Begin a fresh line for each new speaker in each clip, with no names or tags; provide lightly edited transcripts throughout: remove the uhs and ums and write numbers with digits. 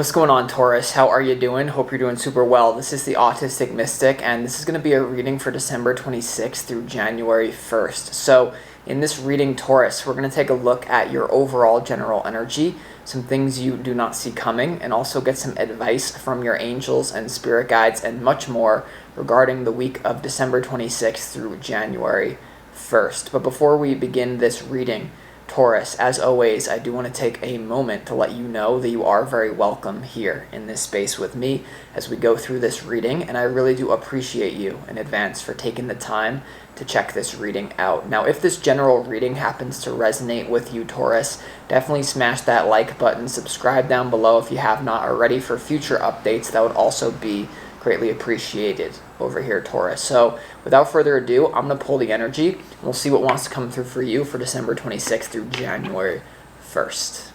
What's going on, Taurus? How are you doing? Hope you're doing super well. This is the Autistic Mystic, and this is going to be a reading for December 26th through January 1st. So, in this reading, Taurus, we're going to take a look at your overall general energy, some things you do not see coming, and also get some advice from your angels and spirit guides and much more regarding the week of December 26th through January 1st. But before we begin this reading, Taurus, as always, I do want to take a moment to let you know that you are very welcome here in this space with me as we go through this reading, and I really do appreciate you in advance for taking the time to check this reading out. Now, if this general reading happens to resonate with you, Taurus, definitely smash that like button, subscribe down below if you have not already for future updates. That would also be greatly appreciated over here, Taurus. So without further ado, I'm going to pull the energy and we'll see what wants to come through for you for December 26th through January 1st.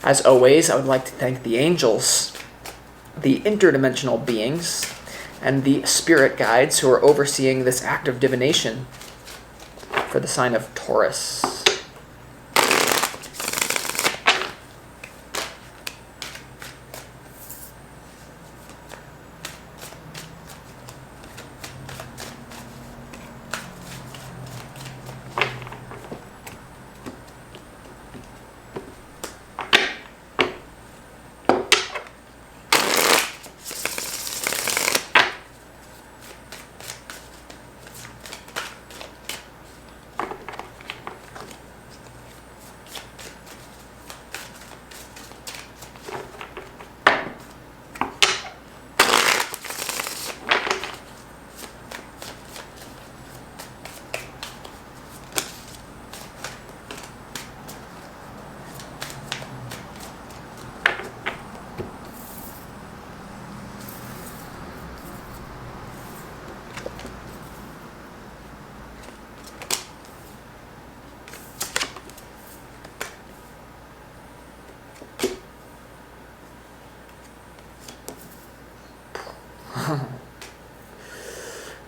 As always, I would like to thank the angels, the interdimensional beings, and the spirit guides who are overseeing this act of divination for the sign of Taurus.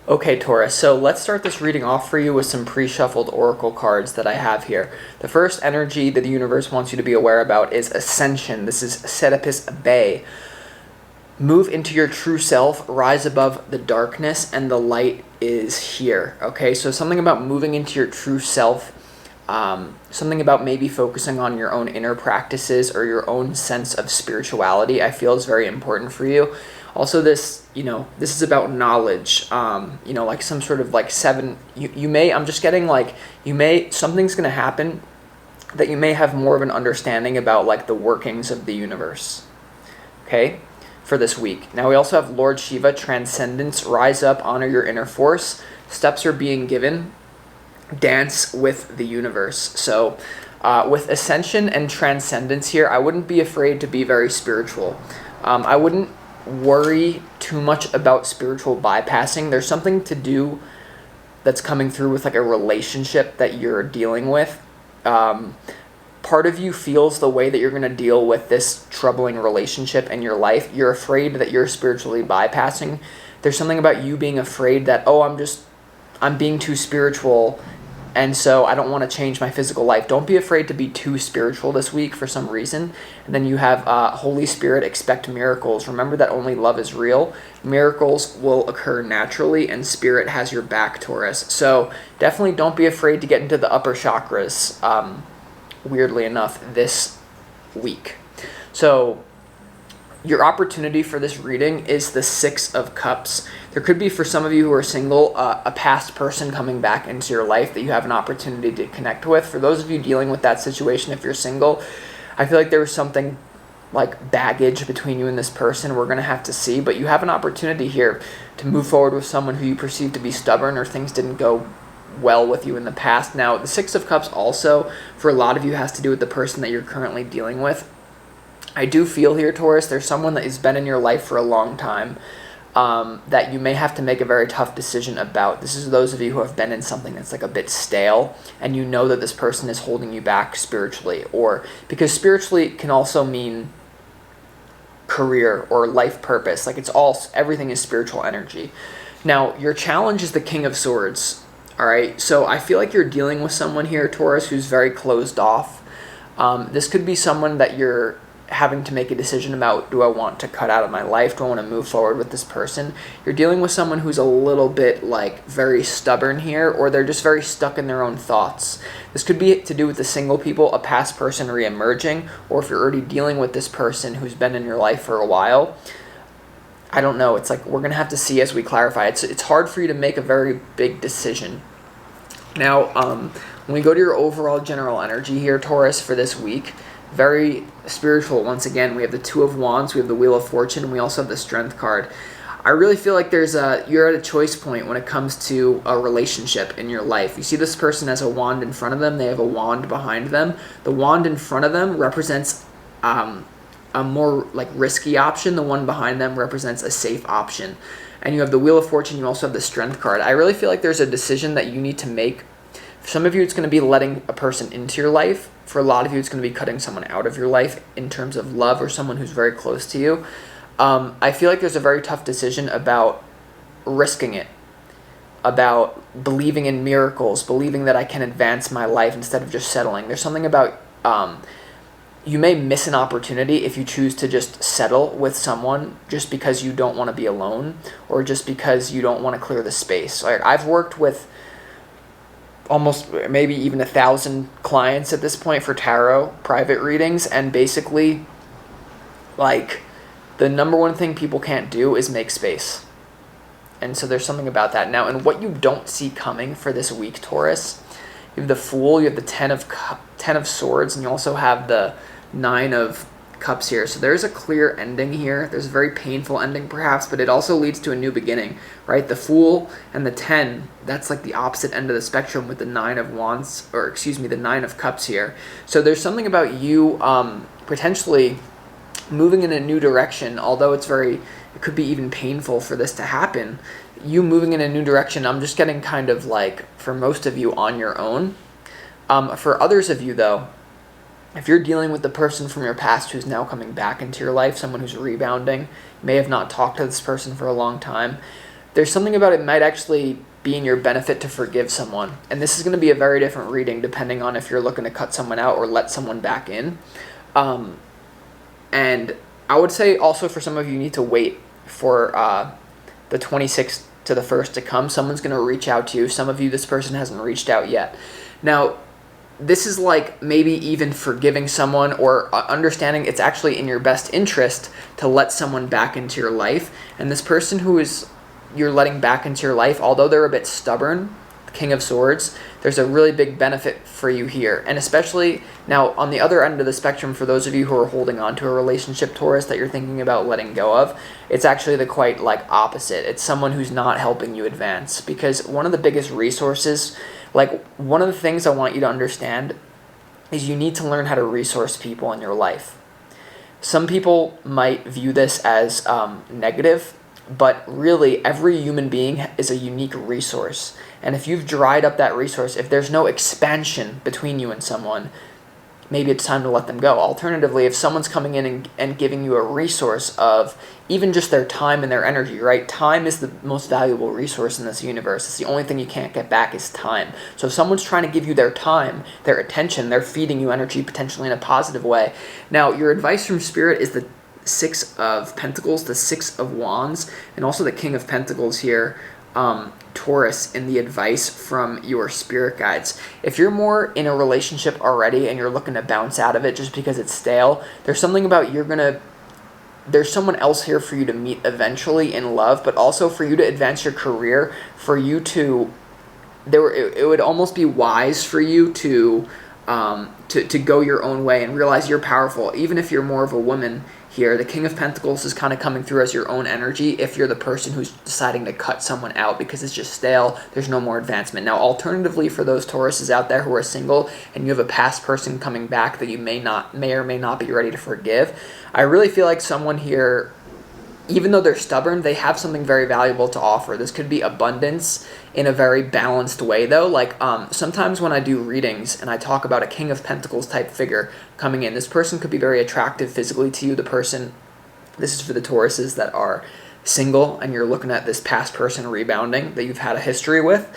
Okay, Taurus, so let's start this reading off for you with some pre-shuffled oracle cards that I have here. The first energy that the universe wants you to be aware about is Ascension. This is Setipus Bay. Move into your true self, rise above the darkness, and the light is here. Okay, so something about moving into your true self, something about maybe focusing on your own inner practices or your own sense of spirituality, I feel is very important for you. Also, this is about knowledge, like some sort of like something's going to happen that you may have more of an understanding about like the workings of the universe, okay, for this week. Now, we also have Lord Shiva, Transcendence, rise up, honor your inner force, steps are being given, dance with the universe. So with Ascension and Transcendence here, I wouldn't be afraid to be very spiritual. I wouldn't worry too much about spiritual bypassing. There's something to do that's coming through with like a relationship that you're dealing with. Part of you feels the way that you're going to deal with this troubling relationship in your life. You're afraid that you're spiritually bypassing. There's something about you being afraid that, I'm being too spiritual, and so I don't want to change my physical life. Don't be afraid to be too spiritual this week for some reason. And then you have Holy Spirit, expect miracles. Remember that only love is real. Miracles will occur naturally, and Spirit has your back, Taurus. So definitely don't be afraid to get into the upper chakras, weirdly enough, this week. So your opportunity for this reading is the Six of Cups. There could be, for some of you who are single, a past person coming back into your life that you have an opportunity to connect with. For those of you dealing with that situation, if you're single, I feel like there was something like baggage between you and this person. We're going to have to see, but you have an opportunity here to move forward with someone who you perceive to be stubborn or things didn't go well with you in the past. Now, the Six of Cups also, for a lot of you, has to do with the person that you're currently dealing with. I do feel here, Taurus, there's someone that has been in your life for a long time that you may have to make a very tough decision about. This is those of you who have been in something that's like a bit stale, and you know that this person is holding you back spiritually, or because spiritually can also mean career or life purpose. Like everything is spiritual energy. Now, your challenge is the King of Swords. All right, so I feel like you're dealing with someone here, Taurus, who's very closed off. This could be someone that you're having to make a decision about. Do I want to cut out of my life? Do I want to move forward with this person? You're dealing with someone who's a little bit like very stubborn here, or they're just very stuck in their own thoughts. This could be to do with the single people, a past person re-emerging, or if you're already dealing with this person who's been in your life for a while. I don't know. It's like we're going to have to see as we clarify. It's hard for you to make a very big decision. Now, when we go to your overall general energy here, Taurus, for this week, very spiritual. Once again, we have the Two of Wands, we have the Wheel of Fortune, and we also have the Strength card. I really feel like you're at a choice point when it comes to a relationship in your life. You see this person has a wand in front of them. They have a wand behind them. The wand in front of them represents a more like risky option. The one behind them represents a safe option. And you have the Wheel of Fortune. You also have the Strength card. I really feel like there's a decision that you need to make. For some of you, it's going to be letting a person into your life. For a lot of you, it's going to be cutting someone out of your life in terms of love or someone who's very close to you. I feel like there's a very tough decision about risking it, about believing in miracles, believing that I can advance my life instead of just settling. There's something about you may miss an opportunity if you choose to just settle with someone just because you don't want to be alone or just because you don't want to clear the space. Like I've worked with almost maybe even 1,000 clients at this point for tarot private readings, and basically like the number one thing people can't do is make space. And so there's something about that. Now, and what you don't see coming for this week, Taurus, you have the Fool, you have the Ten of Swords, and you also have the Nine of Cups here. So there's a clear ending here. There's a very painful ending perhaps, but it also leads to a new beginning, right? The Fool and the 10, that's like the opposite end of the spectrum with the Nine of Wands, or excuse me, the Nine of Cups here. So there's something about you potentially moving in a new direction, although it could be even painful for this to happen. You moving in a new direction, I'm just getting kind of like, for most of you, on your own. For others of you, though, if you're dealing with the person from your past who's now coming back into your life, someone who's rebounding, you may have not talked to this person for a long time, there's something about it might actually be in your benefit to forgive someone. And this is going to be a very different reading depending on if you're looking to cut someone out or let someone back in. And I would say also for some of you, you need to wait for the 26th to the 1st to come. Someone's going to reach out to you. Some of you, this person hasn't reached out yet. Now, this is like maybe even forgiving someone or understanding it's actually in your best interest to let someone back into your life. And this person who you're letting back into your life, although they're a bit stubborn, the King of Swords, there's a really big benefit for you here. And especially now on the other end of the spectrum, for those of you who are holding on to a relationship, Taurus, that you're thinking about letting go of, it's actually the quite like opposite. It's someone who's not helping you advance, because one of the biggest resources, like one of the things I want you to understand is you need to learn how to resource people in your life. Some people might view this as negative, but really every human being is a unique resource. And if you've dried up that resource, if there's no expansion between you and someone, maybe it's time to let them go. Alternatively, if someone's coming in and giving you a resource of even just their time and their energy, right? Time is the most valuable resource in this universe. It's the only thing you can't get back is time. So if someone's trying to give you their time, their attention, they're feeding you energy potentially in a positive way. Now, your advice from Spirit is the Six of Pentacles, the Six of Wands, and also the King of Pentacles here, Taurus, in the advice from your spirit guides. If you're more in a relationship already and you're looking to bounce out of it just because it's stale, there's something about there's someone else here for you to meet eventually in love, but also for you to advance your career, for you to, it would almost be wise for you to go your own way and realize you're powerful, even if you're more of a woman. Here, the King of Pentacles is kind of coming through as your own energy if you're the person who's deciding to cut someone out because it's just stale, there's no more advancement. Now, alternatively, for those Tauruses out there who are single and you have a past person coming back that you may or may not be ready to forgive, I really feel like someone here, even though they're stubborn, they have something very valuable to offer. This could be abundance in a very balanced way, though. Like sometimes when I do readings and I talk about a King of Pentacles type figure coming in, this person could be very attractive physically to you. This is for the Tauruses that are single and you're looking at this past person rebounding that you've had a history with.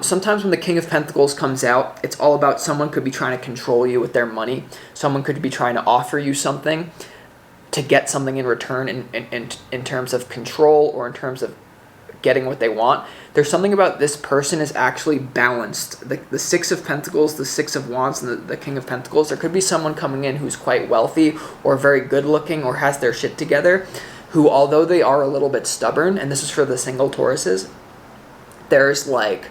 Sometimes when the King of Pentacles comes out, it's all about someone could be trying to control you with their money. Someone could be trying to offer you something to get something in return in terms of control or in terms of getting what they want. There's something about this person is actually balanced. The Six of Pentacles, the Six of Wands, and the King of Pentacles. There could be someone coming in who's quite wealthy or very good looking or has their shit together, who, although they are a little bit stubborn, and this is for the single Tauruses, there's like,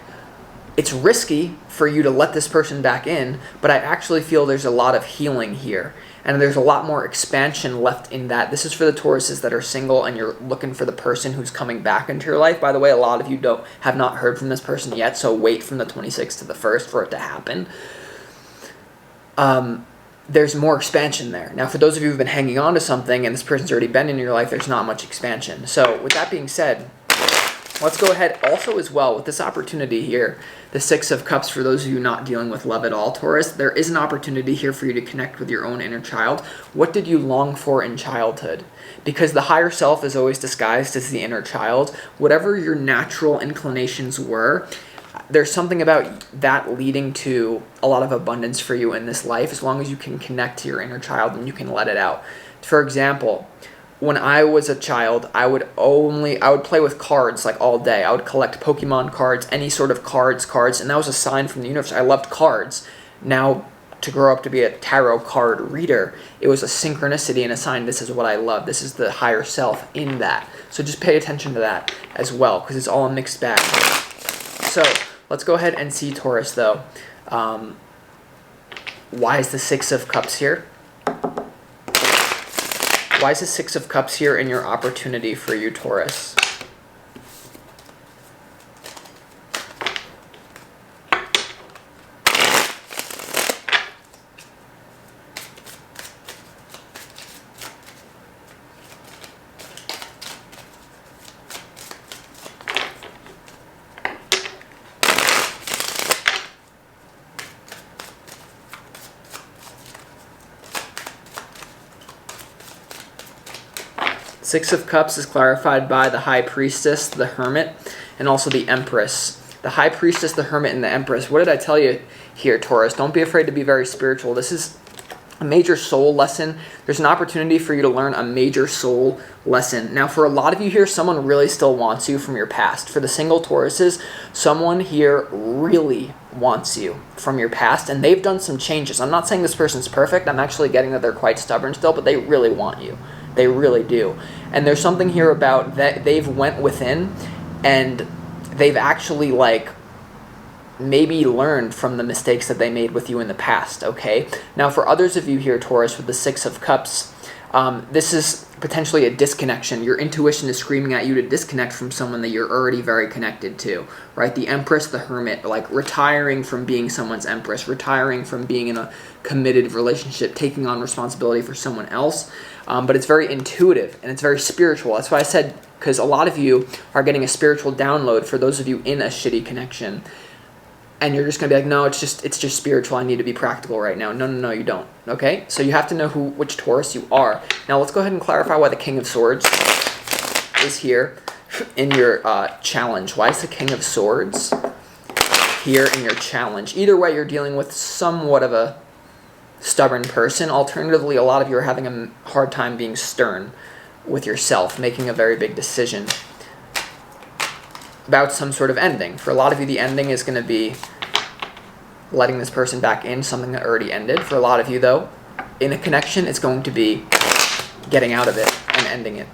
it's risky for you to let this person back in, but I actually feel there's a lot of healing here. And there's a lot more expansion left in that. This is for the Tauruses that are single and you're looking for the person who's coming back into your life. By the way, a lot of you have not heard from this person yet, so wait from the 26th to the 1st for it to happen. There's more expansion there. Now, for those of you who've been hanging on to something and this person's already been in your life, there's not much expansion. So with that being said, let's go ahead also as well with this opportunity here, the Six of Cups, for those of you not dealing with love at all, Taurus, there is an opportunity here for you to connect with your own inner child. What did you long for in childhood? Because the higher self is always disguised as the inner child. Whatever your natural inclinations were, there's something about that leading to a lot of abundance for you in this life, as long as you can connect to your inner child and you can let it out. For example, when I was a child, I would play with cards like all day. I would collect Pokemon cards, any sort of cards, and that was a sign from the universe. I loved cards. Now, to grow up to be a tarot card reader, it was a synchronicity and a sign. This is what I love. This is the higher self in that. So just pay attention to that as well, because it's all a mixed bag. So let's go ahead and see, Taurus, though. Why is the Six of Cups here? Why is the Six of Cups here in your opportunity for you, Taurus? Six of Cups is clarified by the High Priestess, the Hermit, and also the Empress. The High Priestess, the Hermit, and the Empress. What did I tell you here, Taurus? Don't be afraid to be very spiritual. This is a major soul lesson. There's an opportunity for you to learn a major soul lesson. Now, for a lot of you here, someone really still wants you from your past. For the single Tauruses, someone here really wants you from your past, and they've done some changes. I'm not saying this person's perfect. I'm actually getting that they're quite stubborn still, but they really want you. They really do. And there's something here about that they've went within and they've actually like maybe learned from the mistakes that they made with you in the past, okay? Now, for others of you here, Taurus, with the Six of Cups, this is potentially a disconnection. Your intuition is screaming at you to disconnect from someone that you're already very connected to, right? The Empress, the Hermit, like retiring from being someone's Empress, retiring from being in a committed relationship, taking on responsibility for someone else. But it's very intuitive and it's very spiritual. That's why I said, because a lot of you are getting a spiritual download for those of you in a shitty connection. And you're just going to be like, no, it's just spiritual. I need to be practical right now. No, you don't. Okay? So you have to know which Taurus you are. Now let's go ahead and clarify why the King of Swords is here in your challenge. Why is the King of Swords here in your challenge? Either way, you're dealing with somewhat of a stubborn person. Alternatively, a lot of you are having a hard time being stern with yourself, making a very big decision about some sort of ending. For a lot of you, the ending is going to be letting this person back in, something that already ended. For a lot of you, though, in a connection, it's going to be getting out of it and ending it.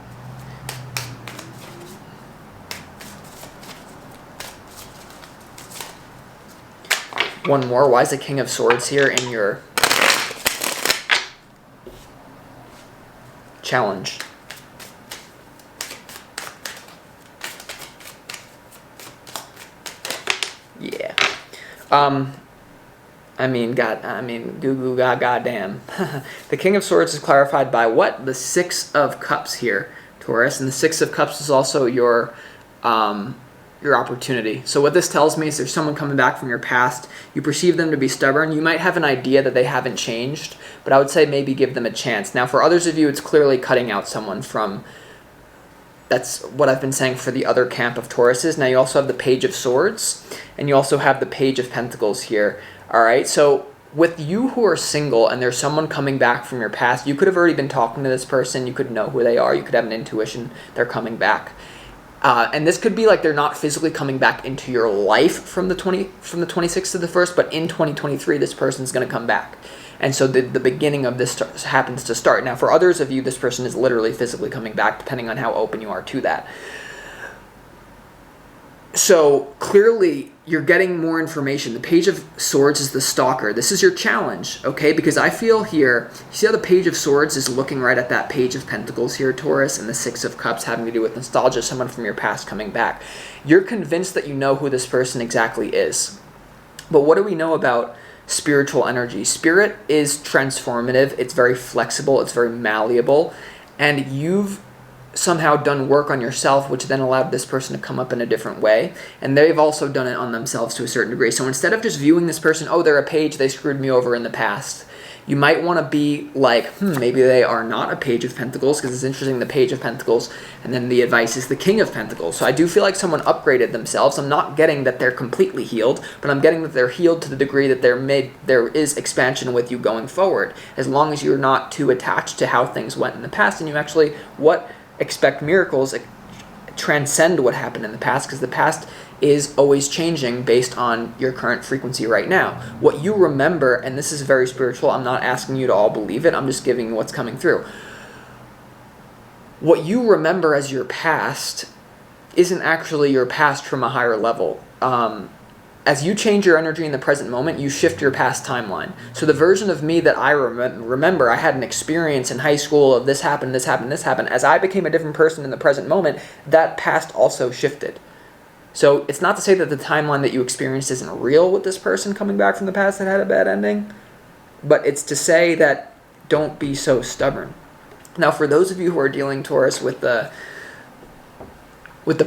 One more. Why is the King of Swords here in your challenge? Yeah. Goo goo goddamn. The King of Swords is clarified by what? The Six of Cups here, Taurus. And the Six of Cups is also your opportunity. So what this tells me is there's someone coming back from your past. You perceive them to be stubborn. You might have an idea that they haven't changed, but I would say maybe give them a chance. Now, for others of you, it's clearly cutting out someone from That's what I've been saying for the other camp of Tauruses. Now you also have the Page of Swords, and you also have the Page of Pentacles here. All right, so with you who are single and there's someone coming back from your past, you could have already been talking to this person. You could know who they are. You could have an intuition they're coming back. And this could be like they're not physically coming back into your life from the 26th to the 1st, but in 2023, this person's going to come back. And so the beginning of this happens to start. Now, for others of you, this person is literally physically coming back, depending on how open you are to that. So clearly, you're getting more information. The Page of Swords is the stalker. This is your challenge, okay? Because I feel here, you see how the Page of Swords is looking right at that Page of Pentacles here, Taurus, and the Six of Cups having to do with nostalgia, someone from your past coming back. You're convinced that you know who this person exactly is. But what do we know about spiritual energy? Spirit is transformative. It's very flexible. It's very malleable. And you've somehow done work on yourself, which then allowed this person to come up in a different way. And they've also done it on themselves to a certain degree. So instead of just viewing this person, oh, they're a page, they screwed me over in the past, you might want to be like, maybe they are not a Page of Pentacles, because it's interesting, the Page of Pentacles, and then the advice is the King of Pentacles. So I do feel like someone upgraded themselves. I'm not getting that they're completely healed, but I'm getting that they're healed to the degree that there is expansion with you going forward, as long as you're not too attached to how things went in the past, and you actually, expect miracles, transcend what happened in the past, because the past is always changing based on your current frequency right now. What you remember, and this is very spiritual, I'm not asking you to all believe it, I'm just giving you what's coming through. What you remember as your past isn't actually your past from a higher level. As you change your energy in the present moment, you shift your past timeline. So the version of me that I remember, I had an experience in high school of this happened, this happened, this happened. As I became a different person in the present moment, that past also shifted. So it's not to say that the timeline that you experienced isn't real with this person coming back from the past that had a bad ending, but it's to say that don't be so stubborn. Now, for those of you who are dealing, Taurus, with the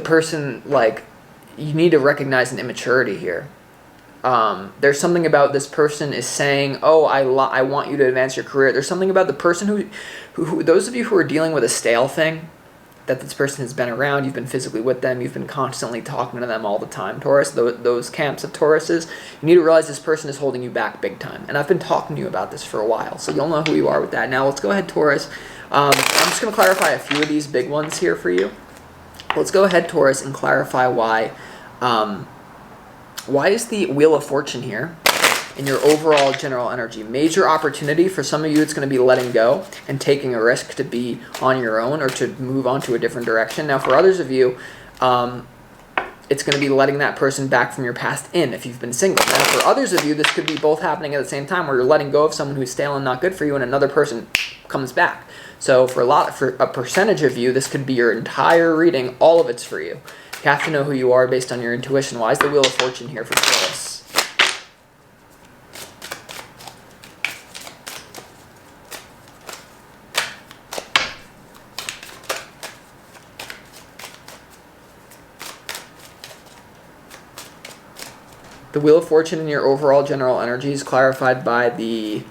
person, like, you need to recognize an immaturity here. There's something about this person is saying, oh, I want you to advance your career. There's something about the person who those of you who are dealing with a stale thing, that this person has been around, you've been physically with them, you've been constantly talking to them all the time, Taurus, those camps of Tauruses, you need to realize this person is holding you back big time. And I've been talking to you about this for a while, so you'll know who you are with that. Now, let's go ahead, Taurus. I'm just going to clarify a few of these big ones here for you. Let's go ahead, Taurus, and clarify why is the Wheel of Fortune here in your overall general energy? Major opportunity. For some of you, it's going to be letting go and taking a risk to be on your own or to move on to a different direction. Now, for others of you, it's going to be letting that person back from your past in if you've been single. Now, for others of you, this could be both happening at the same time, where you're letting go of someone who's stale and not good for you, and another person comes back. So for a percentage of you, this could be your entire reading. All of it's for you. You have to know who you are based on your intuition. Why is the Wheel of Fortune here for Taurus? The Wheel of Fortune in your overall general energy is clarified by the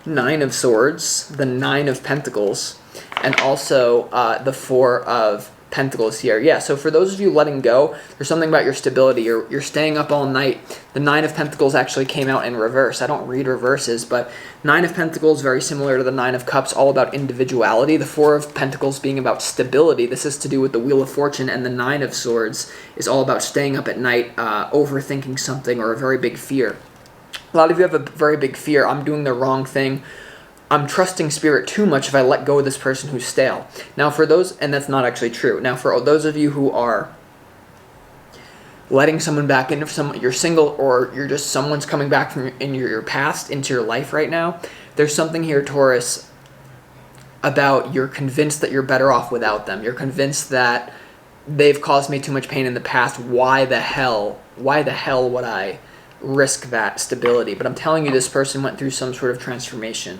Nine of Swords, the Nine of Pentacles, and also the Four of Pentacles here. Yeah, so for those of you letting go, there's something about your stability. You're staying up all night. The Nine of Pentacles actually came out in reverse. I don't read reverses, but Nine of Pentacles, very similar to the Nine of Cups, all about individuality. The Four of Pentacles being about stability. This is to do with the Wheel of Fortune, and the Nine of Swords is all about staying up at night, overthinking something, or a very big fear. A lot of you have a very big fear. I'm doing the wrong thing. I'm trusting spirit too much if I let go of this person who's stale. Now for those, and that's not actually true. Now for those of you who are letting someone back in, you're single, or you're just someone's coming back from your past into your life right now, there's something here, Taurus, about you're convinced that you're better off without them. You're convinced that they've caused me too much pain in the past. Why the hell would I risk that stability? But I'm telling you, this person went through some sort of transformation.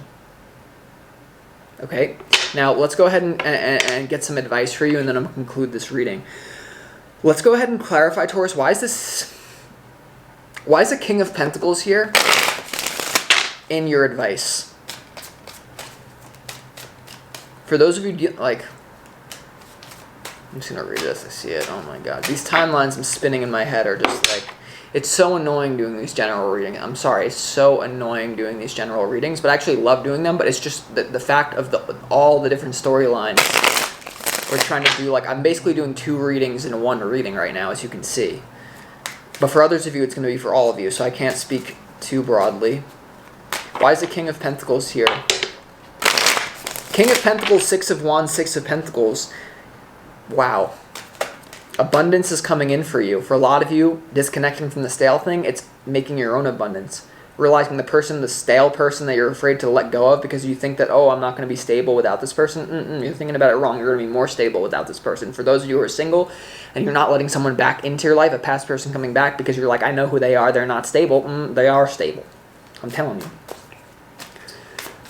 Okay, now let's go ahead and get some advice for you, and then I'm going to conclude this reading. Let's go ahead and clarify, Taurus, why is the King of Pentacles here in your advice? For those of you, I'm just going to read this. I see it. Oh my God. These timelines I'm spinning in my head are just like, it's so annoying doing these general readings. I'm sorry. It's so annoying doing these general readings, but I actually love doing them. But it's just the fact of all the different storylines we're trying to do. Like, I'm basically doing 2 readings in one reading right now, as you can see. But for others of you, it's going to be for all of you, so I can't speak too broadly. Why is the King of Pentacles here? King of Pentacles, 6 of Wands, 6 of Pentacles. Wow. Abundance is coming in for you. For a lot of you, disconnecting from the stale thing, it's making your own abundance. Realizing the stale person that you're afraid to let go of because you think that, oh, I'm not going to be stable without this person. You're thinking about it wrong. You're going to be more stable without this person. For those of you who are single and you're not letting someone back into your life, a past person coming back because you're like, I know who they are. They're not stable. They are stable. I'm telling you.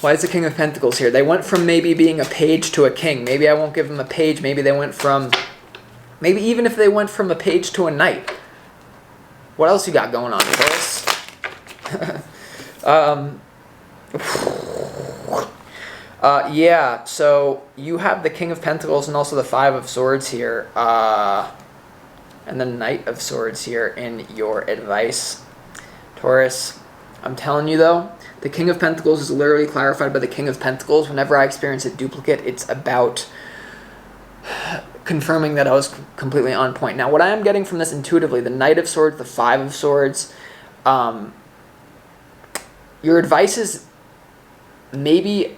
Why is the King of Pentacles here? They went from maybe being a page to a king. Maybe I won't give them a page. Maybe they went from... Maybe even if they went from a page to a knight. What else you got going on, Taurus? Yeah, so you have the King of Pentacles and also the 5 of Swords here. And the Knight of Swords here in your advice. Taurus, I'm telling you though, the King of Pentacles is literally clarified by the King of Pentacles. Whenever I experience a duplicate, it's about confirming that I was completely on point. Now, what I am getting from this intuitively, the Knight of Swords, the 5 of Swords, your advice is maybe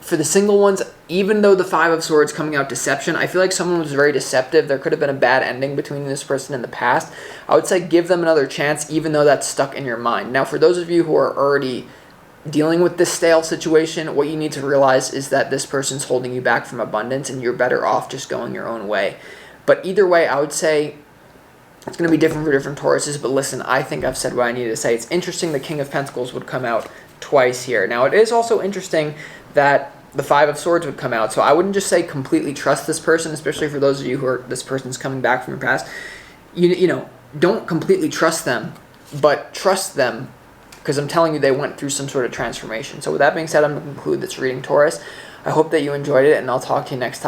for the single ones, even though the 5 of Swords coming out deception, I feel like someone was very deceptive. There could have been a bad ending between this person in the past. I would say give them another chance, even though that's stuck in your mind. Now, for those of you who are already dealing with this stale situation, what you need to realize is that this person's holding you back from abundance and you're better off just going your own way. But either way, I would say it's going to be different for different Tauruses. But listen, I think I've said what I needed to say. It's interesting the King of Pentacles would come out twice here. Now, it is also interesting that the 5 of Swords would come out. So I wouldn't just say completely trust this person, especially for those of you who are, this person's coming back from your past. You know, don't completely trust them, but trust them, because I'm telling you they went through some sort of transformation. So with that being said, I'm going to conclude this reading, Taurus. I hope that you enjoyed it, and I'll talk to you next time.